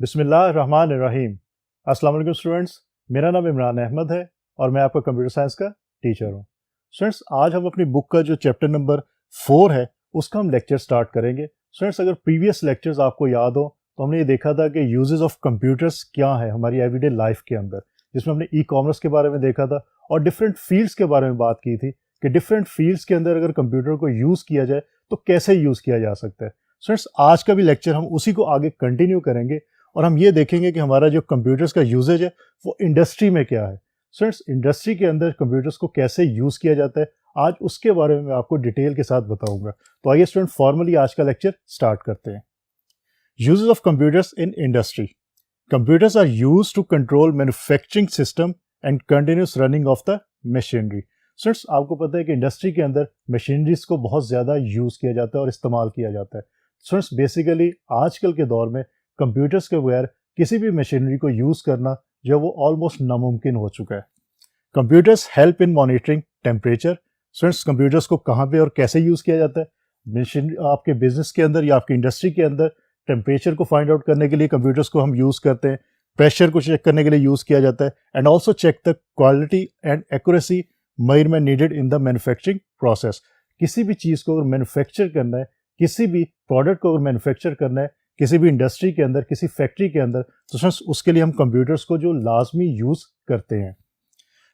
बिस्मिल्लाहिर्रहमानिर्रहीम। अस्सलाम वालेकुम स्टूडेंट्स, मेरा नाम इमरान अहमद है और मैं आपका कंप्यूटर साइंस का टीचर हूँ। स्टूडेंट्स, आज हम अपनी बुक का जो चैप्टर नंबर 4 है उसका हम लेक्चर स्टार्ट करेंगे। स्टूडेंट्स, अगर प्रीवियस लेक्चर्स आपको याद हो तो हमने ये देखा था कि यूजेस ऑफ कंप्यूटर्स क्या है हमारी एवरीडे लाइफ के अंदर, जिसमें हमने ई कॉमर्स के बारे में देखा था और डिफरेंट फील्ड्स के बारे में बात की थी कि डिफरेंट फील्ड्स के अंदर अगर कंप्यूटर को यूज़ किया जाए तो कैसे यूज़ किया जा सकता है। स्टूडेंट्स, आज का भी लेक्चर हम उसी को आगे कंटिन्यू करेंगे और हम ये देखेंगे कि हमारा जो कंप्यूटर्स का यूजेज है वो इंडस्ट्री में क्या है। स्टूडेंट्स, इंडस्ट्री के अंदर कंप्यूटर्स को कैसे यूज़ किया जाता है आज उसके बारे में मैं आपको डिटेल के साथ बताऊंगा। तो आइए स्टूडेंट, फॉर्मली आज का लेक्चर स्टार्ट करते हैं। Uses of computers in industry. Computers are used to control manufacturing system and continuous running of the machinery. Students, आपको पता है कि इंडस्ट्री के अंदर मशीनरीज को बहुत ज़्यादा यूज़ किया जाता है और इस्तेमाल किया जाता है। स्टूडेंट्स, बेसिकली आजकल के दौर में कंप्यूटर्स के बगैर किसी भी मशीनरी को यूज़ करना जो वो ऑलमोस्ट नामुमकिन हो चुका है। Computers help in monitoring temperature. Students, computers को कहाँ पे और कैसे यूज़ किया जाता है? मशीन आपके बिजनेस के अंदर या आपकी इंडस्ट्री के अंदर टेम्परेचर को फाइंड आउट करने के लिए कंप्यूटर्स को हम यूज़ करते हैं। प्रेशर को चेक करने के लिए यूज़ किया जाता है and also check the quality and accuracy measurement needed in the manufacturing process. किसी भी चीज़ को अगर मैन्युफैक्चर करना है, किसी भी प्रोडक्ट को अगर मैन्युफैक्चर करना है किसी भी इंडस्ट्री के अंदर, किसी फैक्ट्री के अंदर, तो स्टूडेंट्स उसके लिए हम कंप्यूटर्स को जो लाजमी यूज़ करते हैं।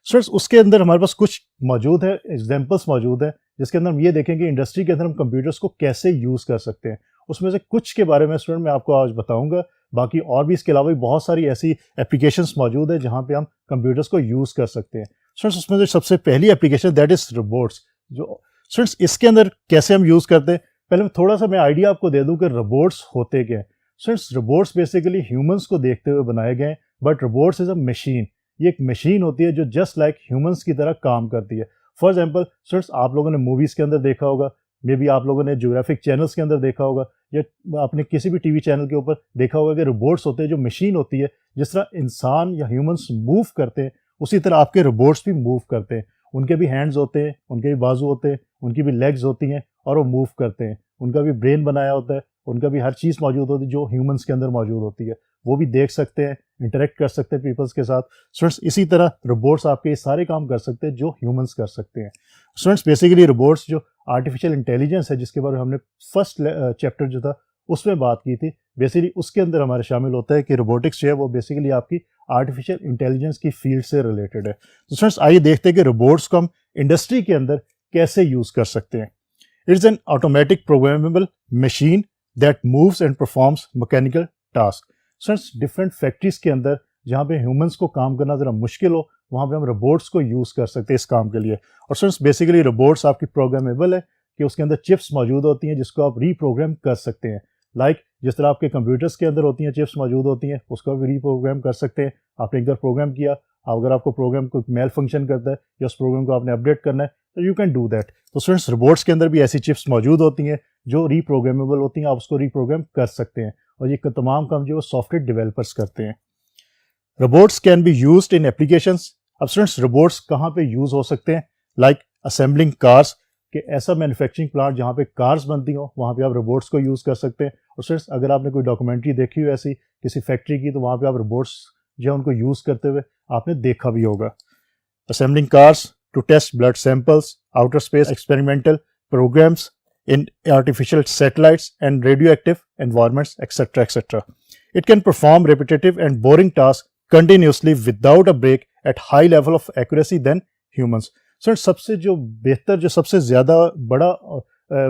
स्टूडेंट्स, उसके अंदर हमारे पास कुछ मौजूद है, एग्जांपल्स मौजूद है जिसके अंदर हम ये देखेंगे इंडस्ट्री के अंदर हम कंप्यूटर्स को कैसे यूज़ कर सकते हैं। उसमें से कुछ के बारे में स्टूडेंट मैं आपको आज बताऊंगा। बाकी और भी इसके अलावा भी बहुत सारी ऐसी एप्लीकेशंस मौजूद है जहाँ पे हम कंप्यूटर्स को यूज़ कर सकते हैं। स्टूडेंट्स, उसमें से सबसे पहली एप्लीकेशन दैट इज़ रोबोट्स। जो स्टूडेंट्स इसके अंदर कैसे हम यूज़ करते हैं, पहले थोड़ा सा मैं आइडिया आपको दे दूं कि रोबोट्स होते क्या हैं। स्टूडेंट्स, रोबोट्स बेसिकली ह्यूमंस को देखते हुए बनाए गए हैं, but robots is a machine. ये एक मशीन होती है जो जस्ट लाइक ह्यूमंस की तरह काम करती है। फॉर एग्जांपल स्टूडेंट्स, आप लोगों ने मूवीज़ के अंदर देखा होगा, मे बी आप लोगों ने ज्योग्राफिक चैनल्स के अंदर देखा होगा या आपने किसी भी टीवी चैनल के ऊपर देखा होगा कि रोबोट्स होते हैं जो मशीन होती है। जिस तरह इंसान या ह्यूमंस मूव करते हैं उसी तरह आपके रोबोट्स भी मूव करते हैं। उनके भी हैंड्स होते हैं, उनके भी बाजू होते हैं, उनकी भी लेग्स होती हैं और वो मूव करते हैं। उनका भी ब्रेन बनाया होता है, उनका भी हर चीज़ मौजूद होती है जो ह्यूमंस के अंदर मौजूद होती है। वो भी देख सकते हैं, इंटरेक्ट कर सकते हैं पीपल्स के साथ। स्टूडेंट्स, इसी तरह रोबोट्स आपके ये सारे काम कर सकते हैं जो ह्यूमंस कर सकते हैं। स्टूडेंट्स, बेसिकली रोबोट्स जो आर्टिफिशियल इंटेलिजेंस है जिसके बारे में हमने फर्स्ट चैप्टर जो था उसमें बात की थी, बेसिकली उसके अंदर हमारे शामिल होता है कि रोबोटिक्स जो है वो बेसिकली आपकी आर्टिफिशियल इंटेलिजेंस की फील्ड से रिलेटेड है। तो स्टूडेंट्स, आइए देखते हैं कि रोबोट्स को हम इंडस्ट्री के अंदर कैसे यूज़ कर सकते हैं। It's an automatic programmable machine that moves and performs mechanical task. Students, different factories के अंदर जहाँ पे ह्यूमंस को काम करना ज़रा मुश्किल हो वहाँ पे हम रोबोट्स को यूज़ कर सकते हैं इस काम के लिए। और स्टूडेंट्स, बेसिकली रोबोट्स आपकी प्रोग्रामेबल है कि उसके अंदर चिप्स मौजूद होती हैं जिसको आप रीप्रोग्राम कर सकते हैं। लाइक जिस तरह आपके कंप्यूटर्स के अंदर होती हैं चिप्स मौजूद होती हैं, उसको भी रीप्रोग्राम कर सकते हैं। आपने एक बार प्रोग्राम किया, अगर आपको प्रोग्राम को मेल फंक्शन करता है या उस प्रोग्राम को आपने अपडेट करना है तो यू कैन डू दैट। तो स्टूडेंट्स, रोबोट्स के अंदर भी ऐसी चिप्स मौजूद होती हैं जो रीप्रोग्रामेबल होती हैं, आप उसको रीप्रोग्राम कर सकते हैं और ये तमाम काम जो सॉफ्टवेयर डेवलपर्स करते हैं। Robots can be used in applications. अब स्टूडेंट्स, रोबोट्स कहाँ पे यूज़ हो सकते हैं? लाइक असेंबलिंग कार्स, कि ऐसा मैन्युफैक्चरिंग प्लांट जहाँ पे कार्स बनती हो वहाँ पे आप रोबोट्स को यूज़ कर सकते हैं। और स्टूडेंट्स, अगर आपने कोई डॉक्यूमेंट्री देखी हो ऐसी किसी फैक्ट्री की तो वहाँ पे आप रोबोट्स जो है उनको यूज़ करते हुए आपने देखा भी होगा। Assembling cars to test blood samples, outer space experimental programs in artificial satellites and radio active environments etcetera etcetera. It can perform repetitive and boring tasks continuously without a break at high level of accuracy than humans. Sir, सबसे जो बेहतर, जो सबसे ज़्यादा बड़ा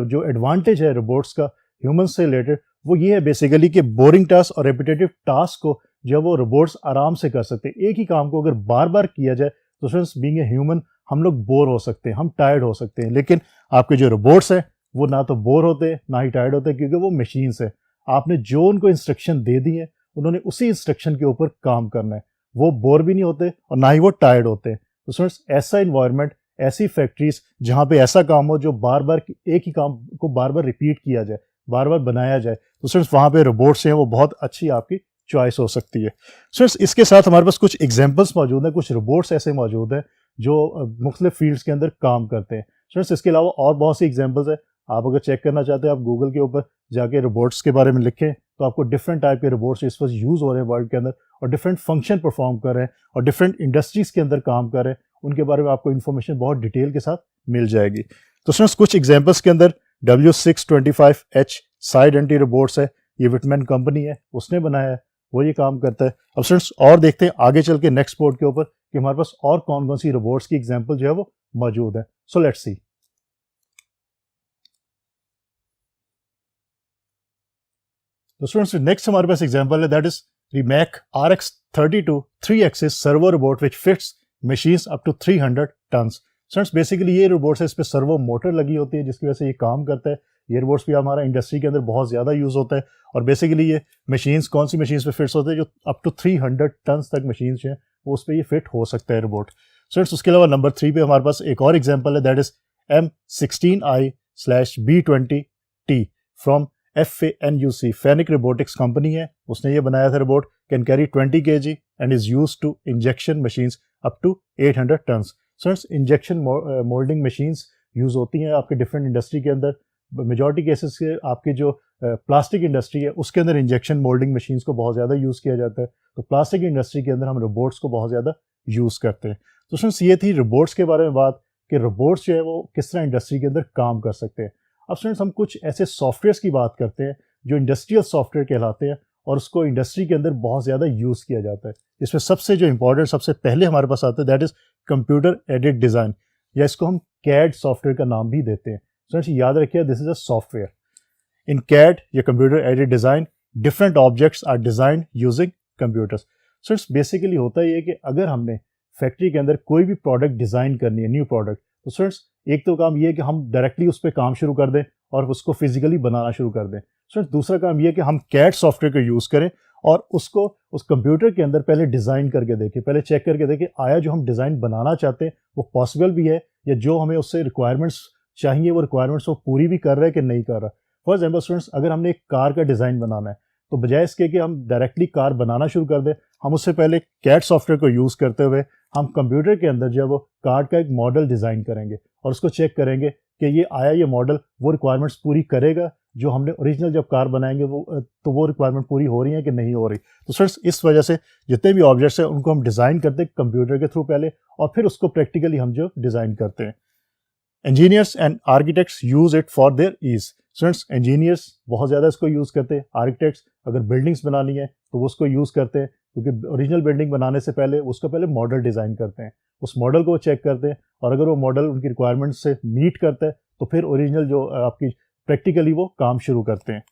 जो advantage है robots का ह्यूमंस से रिलेटेड वो ये है बेसिकली कि बोरिंग टास्क और रेपिटेटिव टास्क को जो वो रोबोट्स आराम से कर सकते हैं। एक ही काम को अगर बार बार किया जाए तो स्टूडेंट्स, बीइंग ए ह्यूमन हम लोग बोर हो सकते हैं, हम टायर्ड हो सकते हैं। लेकिन आपके जो रोबोट्स हैं वो ना तो बोर होते ना ही टायर्ड होते क्योंकि वो मशीन्स है। आपने जो उनको इंस्ट्रक्शन दे दी है उन्होंने उसी इंस्ट्रक्शन के ऊपर काम करना है। वो बोर भी नहीं होते और ना ही वो टायर्ड होते। तो स्टूडेंट्स, ऐसा इन्वायरमेंट, ऐसी फैक्ट्रीज जहाँ पे ऐसा काम हो जो बार बार एक ही काम को बार बार रिपीट किया जाए, बार बार बनाया जाए, तो स्टूडेंट्स वहाँ पे रोबोट्स हैं वो बहुत अच्छी आपकी चॉइस हो सकती है। स्टूडेंट्स, इसके साथ हमारे पास कुछ एग्जांपल्स मौजूद हैं, कुछ रोबोट्स ऐसे मौजूद हैं जो मुख्तलिफ फील्ड्स के अंदर काम करते हैं। स्टूडेंट्स, इसके अलावा और बहुत सी एग्जांपल्स है। आप अगर चेक करना चाहते हैं, आप गूगल के ऊपर जाके रोबोट्स के बारे में लिखें तो आपको डिफरेंट टाइप के रोबोट्स इस वक्त यूज़ हो रहे हैं वर्ल्ड के अंदर और डिफरेंट फंक्शन परफॉर्म कर रहे हैं और डिफरेंट इंडस्ट्रीज़ के अंदर काम कर रहे हैं, उनके बारे में आपको इन्फॉर्मेशन बहुत डिटेल के साथ मिल जाएगी। तो स्टूडेंट्स कुछ एग्जांपल्स के अंदर W625H साइड एंटी रोबोट्स है, ये विटमैन कंपनी है उसने बनाया है, वो ये काम करता है। अब स्टूडेंट्स और देखते हैं आगे चल के नेक्स्ट बोर्ड के ऊपर कि हमारे पास और कौन कौन सी रोबोट्स की एग्जांपल जो है वो मौजूद है। So let's see. तो स्टूडेंट्स नेक्स्ट हमारे पास एग्जांपल है, that is Rimac RX32 3 axis servo robot which fits machines up to 300 tons. Students basically ये रोबोट्स है, इस पे सर्वो मोटर लगी होती है जिसकी वजह से ये काम करता है। ये रोबोट्स भी हमारा इंडस्ट्री के अंदर बहुत ज़्यादा यूज़ होता है और बेसिकली ये मशीन्स कौन सी मशीन्स पे फिट्स होते हैं, जो अप टू 300 टन्स तक मशीन्स हैं वो उस पर ये फिट हो सकता है रोबोट। स्टूडेंट्स उसके अलावा नंबर 3 पे हमारे पास एक और एग्जांपल है, that is M16I/B20T from FANUC Fanuc robotics company है, उसने ये बनाया था robot, can carry 20 kg and is use to injection machines up to 800 tons. Students injection moulding machines use होती हैं आपके डिफरेंट इंडस्ट्री के अंदर। मेजॉरिटी केसेस के आपकी जो प्लास्टिक इंडस्ट्री है उसके अंदर इंजेक्शन मोल्डिंग मशीन्स को बहुत ज़्यादा यूज़ किया जाता है, तो प्लास्टिक इंडस्ट्री के अंदर हम रोबोट्स को बहुत ज़्यादा यूज़ करते हैं। तो स्टूडेंट्स ये थी रोबोट्स के बारे में बात कि रोबोट्स जो है वो किस तरह इंडस्ट्री के अंदर काम कर सकते हैं। अब स्टूडेंट्स हम कुछ ऐसे सॉफ्टवेयर्स की बात करते हैं जो इंडस्ट्रियल सॉफ्टवेयर कहलाते हैं और उसको इंडस्ट्री के अंदर बहुत ज़्यादा यूज़ किया जाता है। इसमें सबसे जो इंपॉर्टेंट सबसे पहले हमारे पास आता है that is computer aided design, या इसको हम CAD सॉफ्टवेयर का नाम भी देते हैं। स्टूडेंट्स याद रखिए this is a software. In CAD या computer aided design different objects are designed using computers. Students basically होता ये है कि अगर हमने फैक्ट्री के अंदर कोई भी प्रोडक्ट डिज़ाइन करनी है, न्यू प्रोडक्ट, तो स्टूडेंट्स एक तो काम ये है कि हम डायरेक्टली उस पर काम शुरू कर दें और उसको फिजिकली बनाना शुरू कर दें। स्टूडेंट्स दूसरा काम ये है कि हम CAD सॉफ्टवेयर को यूज़ करें और उसको उस कंप्यूटर के अंदर पहले डिज़ाइन करके देखें, पहले चेक करके देखें आया जो हम डिज़ाइन बनाना चाहते हैं वो पॉसिबल भी है या जो हमें उससे रिक्वायरमेंट्स चाहिए वो रिक्वायरमेंट्स वो पूरी भी कर रहा है कि नहीं कर रहा। फॉर एग्जाम्पल स्टूडेंट्स अगर हमने एक कार का डिज़ाइन बनाना है तो बजाय इसके कि हम डायरेक्टली कार बनाना शुरू कर दें, हम उससे पहले CAD सॉफ्टवेयर को यूज़ करते हुए हम कंप्यूटर के अंदर जो है वो कार का एक मॉडल डिज़ाइन करेंगे और उसको चेक करेंगे कि ये आया ये मॉडल वो रिक्वायरमेंट्स पूरी करेगा जो हमने ओरिजिनल जब कार बनाएंगे वो रिक्वायरमेंट पूरी हो रही है कि नहीं हो रही। तो स्टूडेंट्स इस वजह से जितने भी ऑब्जेक्ट्स हैं उनको हम डिज़ाइन करते हैं कंप्यूटर के थ्रू पहले और फिर उसको प्रैक्टिकली हम जो डिज़ाइन करते हैं। Engineers and architects use it for their ease. Students engineers बहुत ज़्यादा इसको यूज़ करते हैं, आर्किटेक्ट्स अगर बिल्डिंग्स बनानी है तो वो उसको यूज़ करते हैं क्योंकि ओरिजिनल बिल्डिंग बनाने से पहले उसका पहले मॉडल डिज़ाइन करते हैं, उस मॉडल को चेक करते हैं और अगर वो मॉडल उनकी रिक्वायरमेंट से मीट करता है तो फिर ओरिजिनल जो आपकी प्रैक्टिकली वो काम शुरू करते हैं।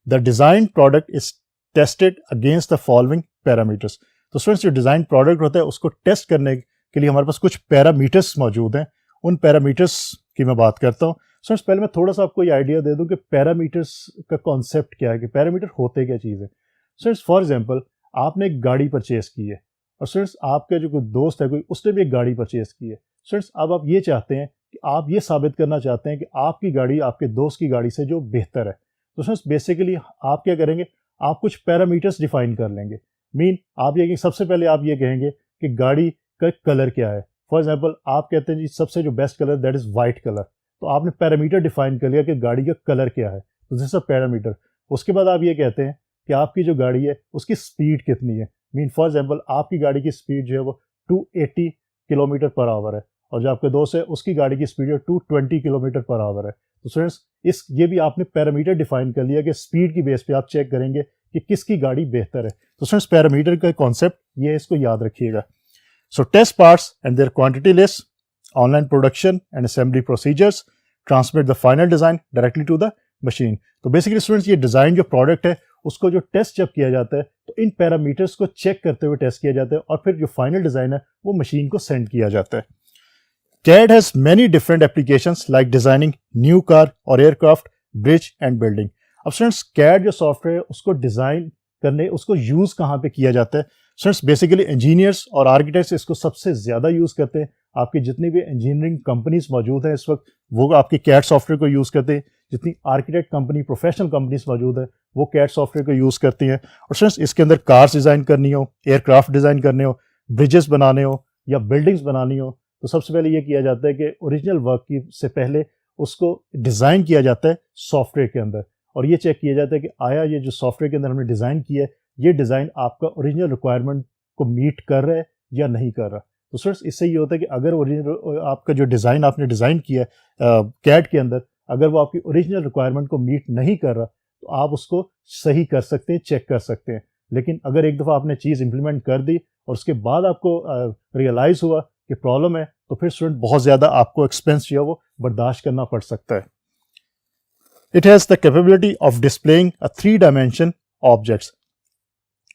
The design product is tested against the following parameters. तो स्टूडेंट्स जो डिज़ाइन प्रोडक्ट होता है उसको टेस्ट करने के लिए हमारे पास कुछ पैरामीटर्स मौजूद हैं, उन पैरामीटर्स की मैं बात करता हूँ। स्टूडेंट्स पहले मैं थोड़ा सा आपको ये आइडिया दे दूँ कि पैरामीटर्स का कॉन्सेप्ट क्या है, कि पैरामीटर होते क्या चीज़ है। स्टूडेंट्स फॉर एग्जांपल आपने एक गाड़ी परचेज की है और स्टूडेंट्स आपका जो कोई दोस्त है कोई उसने भी एक गाड़ी परचेज की है। स्टूडेंट्स अब आप ये चाहते हैं कि आप ये साबित करना चाहते हैं कि आपकी गाड़ी आपके दोस्त की गाड़ी से जो बेहतर है। तो स्टूडेंट्स बेसिकली आप क्या करेंगे, आप कुछ पैरामीटर्स डिफाइन कर लेंगे। मीन आप ये सबसे पहले आप ये कहेंगे कि गाड़ी का कलर क्या है। फॉर एग्जांपल आप कहते हैं जी सबसे जो best colour that is white colour, तो आपने पैरामीटर डिफाइन कर लिया कि गाड़ी का कलर क्या है, तो दिस इज अ पैरामीटर। उसके बाद आप ये कहते हैं कि आपकी जो गाड़ी है उसकी स्पीड कितनी है। मीन फॉर एग्जांपल आपकी गाड़ी की स्पीड जो है वो 280 किलोमीटर पर आवर है और जो आपके दोस्त है उसकी गाड़ी की स्पीड 220 किलोमीटर पर आवर है। तो स्टूडेंट्स ये भी आपने पैरामीटर डिफाइन कर लिया कि स्पीड की बेस पे आप चेक करेंगे कि किसकी गाड़ी बेहतर है। तो स्टूडेंट्स पैरामीटर का कॉन्सेप्ट ये है, इसको याद रखिएगा। So test parts and their quantity list, online production and assembly procedures, transmit the final design directly to the machine. तो बेसिकली स्टूडेंट्स ये डिज़ाइन जो प्रोडक्ट है उसको जो टेस्ट जब किया जाता है तो इन पैरामीटर्स को चेक करते हुए टेस्ट किया जाता है और फिर जो फाइनल डिज़ाइन है वो मशीन को सेंड किया जाता है। CAD has many different applications like designing new car or aircraft, bridge and building. अब स्टूडेंट्स CAD जो सॉफ्टवेयर है उसको डिज़ाइन करने उसको यूज़ कहाँ पे किया जाता है। स्टूडेंट्स बेसिकली इंजीनियर्स और आर्किटेक्ट्स इसको सबसे ज़्यादा यूज़ करते हैं। आपकी जितनी भी इंजीनियरिंग कंपनीज मौजूद हैं इस वक्त वो आपकी CAD सॉफ्टवेयर को यूज़ करते हैं। जितनी आर्किटेक्ट कंपनी प्रोफेशनल कंपनीज मौजूद है वो CAD सॉफ्टवेयर को यूज़ करती हैं। और स्टूडेंट्स इसके अंदर कार्स डिज़ाइन करनी हो, एयरक्राफ्ट डिज़ाइन करने हो, ब्रिजेस बनाने हो या बिल्डिंग्स बनानी हो, तो सबसे पहले ये किया जाता है कि ओरिजिनल वर्क की से पहले उसको डिज़ाइन किया जाता है सॉफ्टवेयर के अंदर, और ये चेक किया जाता है कि आया ये जो सॉफ्टवेयर के अंदर हमने डिज़ाइन किया है ये डिज़ाइन आपका ओरिजिनल रिक्वायरमेंट को मीट कर रहा है या नहीं कर रहा। तो स्टूडेंट्स इससे ये होता है कि अगर ओरिजिनल आपका जो डिज़ाइन आपने डिज़ाइन किया है कैड के अंदर, अगर वो आपकी ओरिजिनल रिक्वायरमेंट को मीट नहीं कर रहा तो आप उसको सही कर सकते हैं, चेक कर सकते हैं। लेकिन अगर एक दफ़ा आपने चीज़ इंप्लीमेंट कर दी और उसके बाद आपको रियलाइज़ हुआ कि प्रॉब्लम है, तो फिर स्टूडेंट बहुत ज़्यादा आपको एक्सपेंस जो है वो बर्दाश्त करना पड़ सकता है। It has the capability of displaying a 3 dimension objects.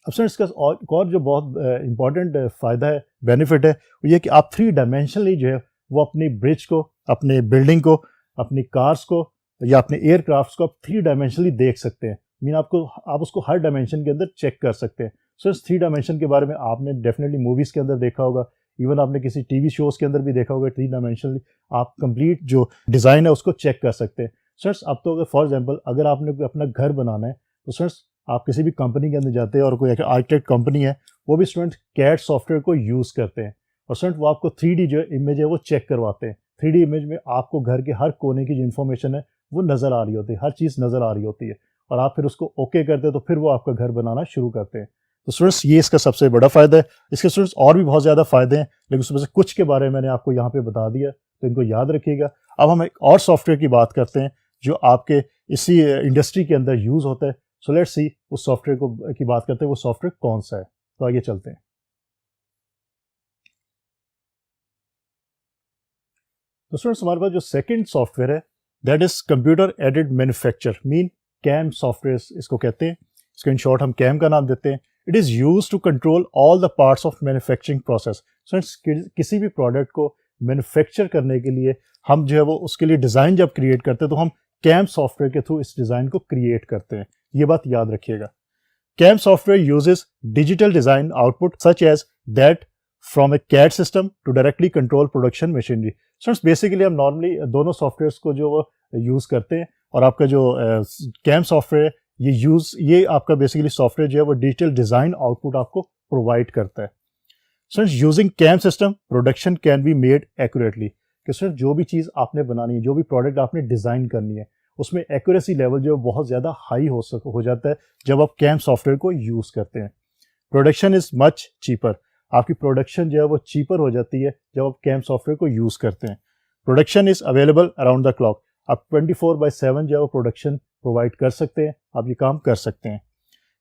अब सर इसका एक और जो बहुत इंपॉर्टेंट फ़ायदा है, बेनिफिट है, वो ये कि आप 3 डायमेंशनली जो है वो अपनी ब्रिज को, अपने बिल्डिंग को, अपनी कार्स को या अपने एयरक्राफ्ट्स को आप 3 डायमेंशनली देख सकते हैं। मीन आप उसको हर डायमेंशन के अंदर चेक कर सकते हैं। सो इस 3 डायमेंशन के बारे में आपने डेफिनेटली मूवीज़ के अंदर देखा होगा, इवन आपने किसी टीवी शोज़ के अंदर भी देखा होगा। 3 डायमेंशनली आप कंप्लीट जो डिज़ाइन है उसको चेक कर सकते हैं। सर अब तो अगर फॉर एग्जांपल अगर आपने अपना घर बनाना है तो सर आप किसी भी कंपनी के अंदर जाते हैं और कोई आर्किटेक्ट कंपनी है, वो भी स्टूडेंट कैड सॉफ्टवेयर को यूज़ करते हैं और स्टूडेंट वो आपको 3D जो इमेज है वो चेक करवाते हैं। 3D इमेज में आपको घर के हर कोने की जो इन्फॉर्मेशन है वो नज़र आ रही होती है, हर चीज़ नज़र आ रही होती है, और आप फिर उसको ओके करते हैं तो फिर वो आपका घर बनाना शुरू करते हैं। तो स्टूडेंट्स ये इसका सबसे बड़ा फ़ायदा है। इसके स्टूडेंट्स और भी बहुत ज़्यादा फ़ायदे हैं, लेकिन उसमें से कुछ के बारे में मैंने आपको यहाँ पे बता दिया, तो इनको याद रखिएगा। अब हम एक और सॉफ्टवेयर की बात करते हैं जो आपके इसी इंडस्ट्री के अंदर यूज़ होता है। सो लेट्स सी उस सॉफ्टवेयर को की बात करते हैं, वो सॉफ्टवेयर कौन सा है। तो आगे चलते हैं। तो स्टूडेंट्स हमारे पास जो सेकंड सॉफ्टवेयर है that is computer aided manufacture, mean CAM software इसको कहते हैं। इसको इन शॉर्ट हम कैम का नाम देते हैं। It is use to control all the parts of manufacturing process. Students किसी भी प्रोडक्ट को मैन्युफैक्चर करने के लिए हम जो है वो उसके लिए डिज़ाइन जब क्रिएट करते हैं तो हम कैम सॉफ्टवेयर के थ्रू इस डिज़ाइन को क्रिएट करते हैं। ये बात याद रखिएगा। CAM software uses digital design output such as that from a CAD system to directly control production machinery. So basically हम नॉर्मली दोनों सॉफ्टवेयर्स को जो यूज़ करते हैं, और आपका जो CAM सॉफ्टवेयर ये आपका बेसिकली सॉफ्टवेयर जो है वो डिजिटल डिज़ाइन आउटपुट आपको प्रोवाइड करता है। So using CAM system production can be made accurately, कि सर जो भी चीज़ आपने बनानी है, जो भी प्रोडक्ट आपने डिज़ाइन करनी है, उसमें एक्यूरेसी लेवल जो है बहुत ज़्यादा हाई हो जाता है जब आप कैम सॉफ्टवेयर को यूज़ करते हैं। प्रोडक्शन इज़ मच चीपर, आपकी प्रोडक्शन जो है वो चीपर हो जाती है जब आप कैम सॉफ्टवेयर को यूज़ करते हैं। Production is available around the clock, आप 24/7 जो है वो प्रोडक्शन प्रोवाइड कर सकते हैं, आप ये काम कर सकते हैं।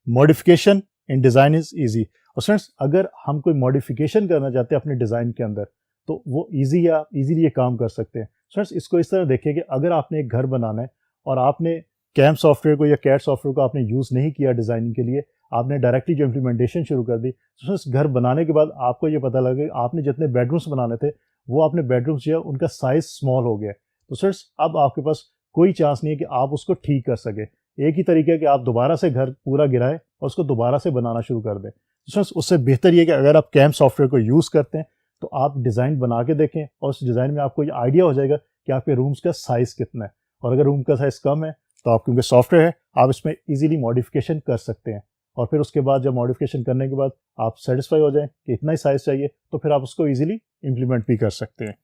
Modification in design is easy, और फ्रेंड्स अगर हम कोई मॉडिफिकेशन करना चाहते हैं अपने डिज़ाइन के अंदर तो वो ईजीली ये काम कर सकते हैं। फ्रेंड्स इसको इस तरह देखिए कि अगर आपने एक घर बनाना है और आपने कैम सॉफ्टवेयर को या कैड सॉफ्टवेयर को आपने यूज़ नहीं किया डिज़ाइनिंग के लिए, आपने डायरेक्टली जो इम्प्लीमेंटेशन शुरू कर दी, तो उस घर बनाने के बाद आपको ये पता लगा कि आपने जितने बेडरूम्स बनाने थे वो आपने बेडरूम्स जो है उनका साइज़ स्मॉल हो गया। तो सर अब आपके पास कोई चांस नहीं है कि आप उसको ठीक कर सके। एक ही तरीका है कि आप दोबारा से घर पूरा गिराएं और उसको दोबारा से बनाना शुरू कर दें। तो सर उससे बेहतर ये कि अगर आप कैम सॉफ्टवेयर को यूज़ करते हैं तो आप डिज़ाइन बना के देखें, और उस डिज़ाइन में आपको ये आइडिया हो जाएगा कि आपके रूम्स का साइज़ कितना है, और अगर रूम का साइज़ कम है तो आप क्योंकि सॉफ्टवेयर है आप इसमें इजीली मॉडिफिकेशन कर सकते हैं, और फिर उसके बाद जब मॉडिफिकेशन करने के बाद आप सेटिस्फाई हो जाएं कि इतना ही साइज़ चाहिए तो फिर आप उसको इजीली इंप्लीमेंट भी कर सकते हैं।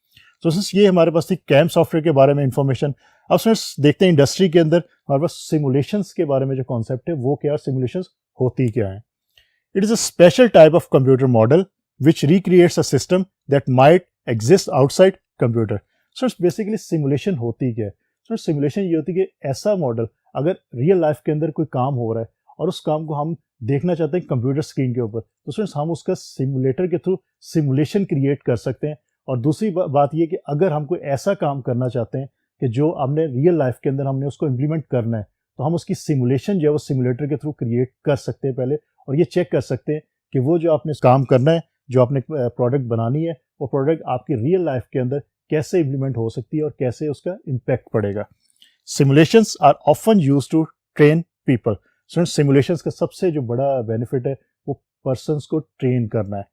तो ये हमारे पास थी कैम सॉफ्टवेयर के बारे में इंफॉर्मेशन। अब फ्रेंड्स देखते हैं इंडस्ट्री के अंदर हमारे पास सिमुलेशंस के बारे में जो कॉन्सेप्ट है वो क्या, सिमुलेशंस होती क्या है। It is a special type of computer model which recreates a system that might exist outside computer. So basically simulation होती क्या है? So सिमुलेशन ये होती है कि ऐसा मॉडल अगर रियल लाइफ के अंदर कोई काम हो रहा है और उस काम को हम देखना चाहते हैं कंप्यूटर स्क्रीन के ऊपर, तो फ्रेंड्स हम उसका सिमुलेटर के थ्रू सिमुलेशन क्रिएट कर सकते हैं। और दूसरी बात ये कि अगर हम कोई ऐसा काम करना चाहते हैं कि जो हमने रियल लाइफ के अंदर हमने उसको इम्प्लीमेंट करना है, तो हम उसकी सिमुलेशन जो है वो सिमुलेटर के थ्रू क्रिएट कर सकते हैं पहले, और ये चेक कर सकते हैं कि वो जो आपने काम करना है, जो आपने प्रोडक्ट बनानी है, वो प्रोडक्ट आपकी रियल लाइफ के अंदर कैसे इम्प्लीमेंट हो सकती है और कैसे उसका इम्पैक्ट पड़ेगा। Simulations are often use to train people. Simulations का सबसे जो बड़ा बेनिफिट है वो पर्सन्स को ट्रेन करना है।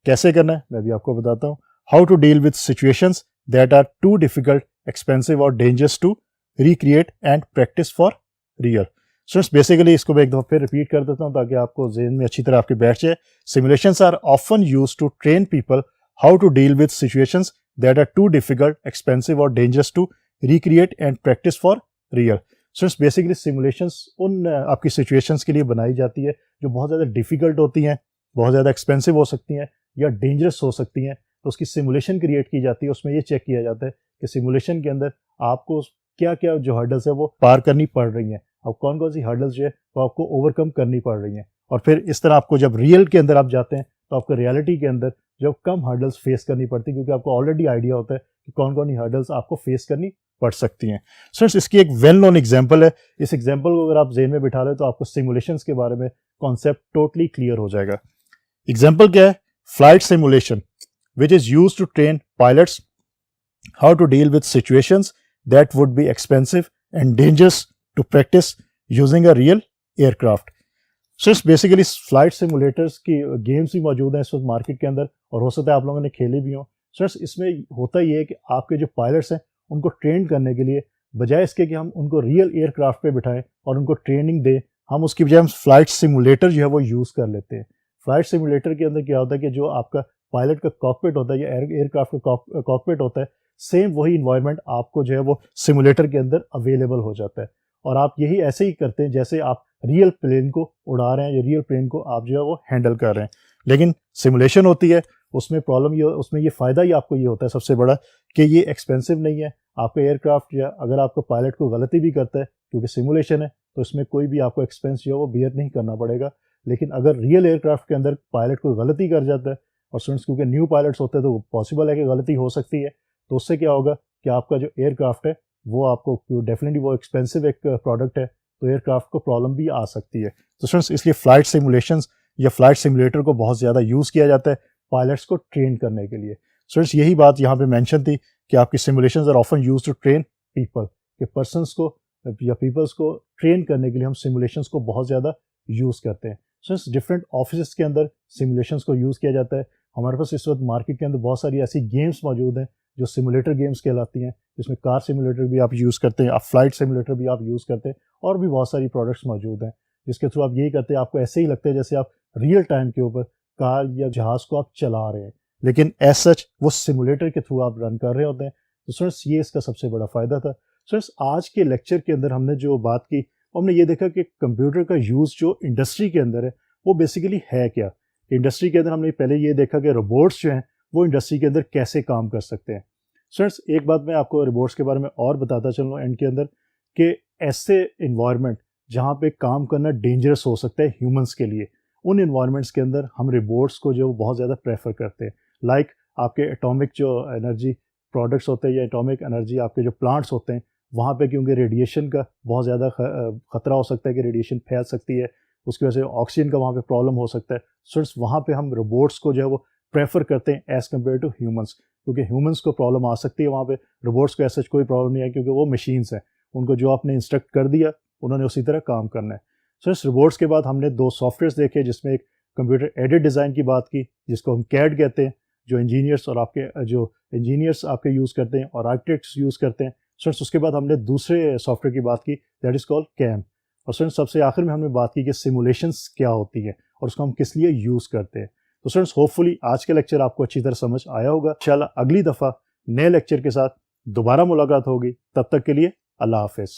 कैसे करना है मैं भी आपको बताता हूँ। How to deal with situations that are too difficult, expensive और dangerous to recreate and practice for real. Students basically इसको मैं एक दफ़ा फिर रिपीट कर देता हूँ ताकि आपको ज़हन में अच्छी तरह आपके बैठ जाए। Simulations are often use to train people how to deal with situations that are too difficult, expensive और dangerous to recreate and practice for real. Students basically simulations उन आपकी सिचुएशंस के लिए बनाई जाती है जो बहुत ज़्यादा डिफ़िकल्ट होती हैं, बहुत ज़्यादा एक्सपेंसिव हो सकती हैं या डेंजरस हो सकती हैं, तो उसकी सिमुलेशन क्रिएट की जाती है। उसमें ये चेक किया जाता है कि सिमुलेशन के अंदर आपको क्या क्या जो हर्डल्स है वो पार करनी पड़ रही हैं, अब कौन कौन सी हर्डल्स जो है वो आपको ओवरकम करनी पड़ रही हैं। और फिर इस तरह आपको जब रियल के अंदर आप जाते हैं तो आपको रियलिटी के अंदर जब कम हर्डल्स फेस करनी पड़ती है, क्योंकि आपको ऑलरेडी आइडिया होता है कि कौन कौन सी हर्डल्स आपको फेस करनी पड़ सकती हैं। स्टूडेंट्स इसकी एक वेल नोन एग्जांपल है। इस एग्जांपल को अगर आप जेहन में बिठा लें तो आपको सिमुलेशंस के बारे में कॉन्सेप्ट टोटली क्लियर हो जाएगा। एग्जांपल क्या है? Flight simulation which is used to train pilots how to deal with situations that would be expensive and dangerous to practice using a real aircraft. So it's basically flight simulators की games भी मौजूद हैं इस वक्त market के अंदर, और हो सकता है आप लोगों ने खेले भी हों। सर इसमें होता ये है कि आपके जो पायलट्स हैं उनको ट्रेन करने के लिए बजाय इसके कि हम उनको रियल एयरक्राफ्ट पे बिठाएं और उनको ट्रेनिंग दें, हम उसकी बजाय हम फ्लाइट सिमुलेटर जो है वो यूज़ कर लेते हैं। फ्लाइट सिमुलेटर के अंदर क्या होता है कि जो आपका पायलट का कॉकपिट होता है या एयरक्राफ्ट का कॉकपिट होता है, सेम वही इन्वायरमेंट आपको जो है वो सिमुलेटर के अंदर अवेलेबल हो जाता है, और आप यही ऐसे ही करते हैं जैसे आप रियल प्लेन को उड़ा रहे हैं या रियल प्लेन को आप जो है वो हैंडल कर रहे हैं। लेकिन सिमुलेशन होती है उसमें प्रॉब्लम ये, उसमें ये फ़ायदा ही आपको ये होता है सबसे बड़ा कि ये एक्सपेंसिव नहीं है। आपका एयरक्राफ्ट या अगर आपका पायलट को गलती भी करता है, क्योंकि सिमुलेशन है तो इसमें कोई भी आपको एक्सपेंस जो है वो बियर नहीं करना पड़ेगा। लेकिन अगर रियल एयरक्राफ्ट के अंदर पायलट को गलती कर जाता है, और स्टूडेंट्स क्योंकि न्यू पायलट्स होते हैं तो पॉसिबल है कि गलती हो सकती है, तो उससे क्या होगा कि आपका जो एयरक्राफ्ट है वो आपको डेफिनेटली वो एक्सपेंसिव एक प्रोडक्ट है, तो एयरक्राफ्ट को प्रॉब्लम भी आ सकती है। तो स्टूडेंट्स इसलिए फ्लाइट सिमुलेशंस या फ्लाइट सिमुलेटर को बहुत ज़्यादा यूज़ किया जाता है पायलट्स को ट्रेन करने के लिए। स्टूडेंट्स यही बात यहाँ पे मेंशन थी कि आपकी simulations are often use to train people, कि पर्सनस को या पीपल्स को ट्रेन करने के लिए हम सिमुलेशंस को बहुत ज़्यादा यूज़ करते हैं। स्टूडेंट्स डिफरेंट ऑफिस के अंदर सिमुलेशंस को यूज़ किया जाता है। हमारे पास इस वक्त मार्केट के अंदर बहुत सारी ऐसी गेम्स मौजूद हैं जो सिमुलेटर गेम्स कहलाती हैं, जिसमें कार सिमुलेटर भी आप यूज़ करते हैं, आप फ्लाइट सिमुलेटर भी आप यूज़ करते हैं, और भी बहुत सारी प्रोडक्ट्स मौजूद हैं जिसके थ्रू आप यही करते हैं, आपको ऐसे ही लगता है जैसे आप रियल टाइम के ऊपर कार या जहाज़ को आप चला रहे हैं, लेकिन एज सच वो सिमुलेटर के थ्रू आप रन कर रहे होते हैं। तो स्टूडेंट्स ये इसका सबसे बड़ा फ़ायदा था। स्टूडेंट्स आज के लेक्चर के अंदर हमने जो बात की, हमने ये देखा कि कंप्यूटर का यूज़ जो इंडस्ट्री के अंदर है वो बेसिकली है क्या। इंडस्ट्री के अंदर हमने पहले ये देखा कि रोबोट्स जो हैं वो इंडस्ट्री के अंदर कैसे काम कर सकते हैं। स्टूडेंट्स एक बात मैं आपको रोबोट्स के बारे में और बताता चलूँ एंड के अंदर, कि ऐसे इन्वायरमेंट जहाँ पे काम करना डेंजरस हो सकता है ह्यूमंस के लिए, उन इन्वायरमेंट्स के अंदर हम रोबोट्स को जो बहुत ज़्यादा प्रेफर करते हैं। लाइक आपके एटॉमिक जो एनर्जी प्रोडक्ट्स होते हैं या एटॉमिक एनर्जी आपके जो प्लांट्स होते हैं, वहाँ पे क्योंकि रेडिएशन का बहुत ज़्यादा ख़तरा हो सकता है कि रेडिएशन फैल सकती है, उसकी वजह से ऑक्सीजन का वहाँ पे प्रॉब्लम हो सकता है। सो वहाँ पे हम रोबोट्स को जो है वो प्रेफर करते हैं एज़ कम्पेयर टू ह्यूमंस, क्योंकि ह्यूमंस को प्रॉब्लम आ सकती है वहाँ पे, रोबोट्स को ऐसा कोई प्रॉब्लम नहीं है क्योंकि वो मशीन्स हैं, उनको जो आपने इंस्ट्रक्ट कर दिया उन्होंने उसी तरह काम करना है। सो इस रोबोट्स के बाद हमने दो सॉफ्टवेयर्स देखे, जिसमें एक कंप्यूटर एडेड डिज़ाइन की बात की जिसको हम कैड कहते हैं, जो इंजीनियर्स और आपके जो इंजीनियर्स आपके यूज़ करते हैं और आर्किटेक्ट्स यूज़ करते हैं। स्टूडेंट्स उसके बाद हमने दूसरे सॉफ्टवेयर की बात की, दैट इज़ कॉल्ड कैम। और स्टूडेंट्स सबसे आखिर में हमने बात की कि सिमुलेशंस क्या होती है और उसको हम किस लिए यूज़ करते हैं। तो स्टूडेंट्स होपफुली आज का लेक्चर आपको अच्छी तरह समझ आया होगा। इंशाल्लाह अगली दफ़ा नए लेक्चर के साथ दोबारा मुलाकात होगी, तब तक के लिए अल्लाह हाफ़िज़।